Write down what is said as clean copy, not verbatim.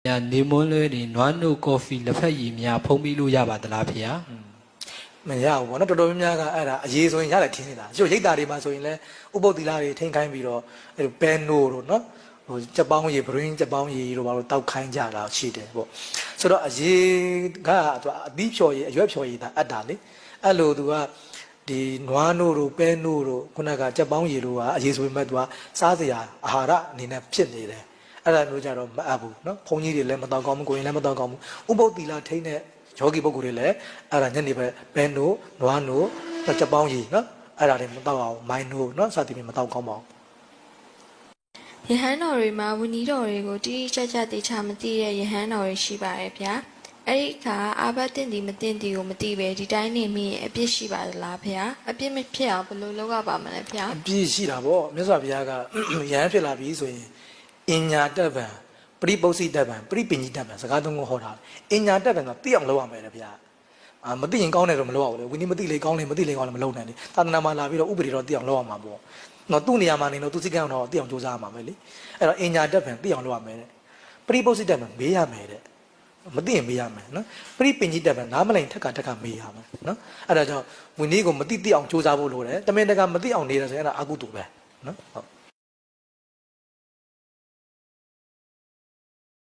呀，你们那里暖炉咖啡那块一面碰壁路亚巴的拉皮啊？မရဘူးဗောနော်တော်တော်များများကအဲ့ဒါအရေးဆိုရင်ရတယ်ထင်းနေတာကျို့ရိတ်တာတွေမှာဆိုရင်လည်းဥပုပ်သီလတွေထိန်းခိုင်းပြီးတော့အဲ့ဘဲနိုးတို့နော်ဟိုကြက်ပေါင်းရည်ဘရင်းကြက်ပေါင်းရည်တို့ဘာလို့တောက်ခိုင်းကြတာရှိတယ်ပေါ့ဆိုတော့အရေးကသူအသီးဖြော်ရည်အရွက်ဖြော်ရည်ဒါအပ်တာလေအဲ့လိုသူကဒီနွားနို့တို့ပဲနို့တို့ခုနကကြက်ပေါင်းရည်တို့ကအရေးဆိုပေမဲ့သူကစားစရာအာဟာရအနေနဲ့ဖြစ်နေတယ်အဲ့ဒါမျိုးကြတော့မအပ်ဘူးနော်ဘုန်းကြီးတွေလည်းမတောက်ကောင်းဘူးကိုရင်လည်းမတောက်ကောင်းဘူးဥပုပ်သီလထိန်းတဲ့ယောဂီပုဂ္ဂိုလ်တွေလည်းအဲ့ဒါညနေပဲဘဲနို့နွားနို့ကြက်ပေါင်းရည်နော်အဲ့ဒါတွေမတောက်အောင်မိုင်းနို့နော်စသည်ဖြင့်မတောက်ကောင်းပါဘူး ယဟန်တော်တွေမှာဝဏီတော်တွေကိုတိတိကျကျတေချာမသိတဲ့ယဟန်တော်တွေရှိပါတယ်ဗျာအဲ့ဒီအခါအာဘတ်တင်ဒီမတင်ဒီကိုမသိပဲဒီတိုင်းနေမိရင်အပြစ်ရှိပါသလားဗျာအပြစ်မဖြစ်အောင်ဘယ်လိုလုပ်ရပါမလဲဗျာအပြစ်ရှိတာပေါ့မြတ်စွာဘုရားကယဟန်ဖြစ်လာပြီဆိုရင်အညာတက်ဗံပရိပု္ပ္စိတက်ဗံပရိပင်ကြီးတက်ဗံစကားသုံးခုဟောတာအညာတက်ဗံကသိအောင်လုပ်ရမယ်လေဗျာမသိရင်ကောင်းတယ်တော့မလုပ်ရဘူးလေဝိနည်းမသိလေကောင်းလေမသိလေကောင်းလေမလုပ်နိုင်လေသာသနာမှာလာပြီးတော့ဥပဒေတော့သိအောင်လုပ်ရမှာပေါ့နော်သူ့နေရာမှာနေတော့သူစိတ်ကံတော့သိအောင်ကြိုးစားရမှာပဲလေအဲ့တော့အညာတက်ဗံသိအောင်လုပ်ရမယ်တဲ့ပရိပု္ပ္စိတက်ဗံမေးရမယ်တဲ့မသိရင်မေးရမယ်နော်ပရိပင်ကြီးတက်ဗံနားမလည်ထက်ကမေးရမယ်နော်အဲ့ဒါကြောင့်ဝိနည်းကိုမသိအောင်ကြိုးစားဖို့လိုတယ်တမင်တကာမသိအောင်နေတယ်ဆိုရင်အဲ့ဒါအကုသိုလ်ပဲနော်ဟုတ်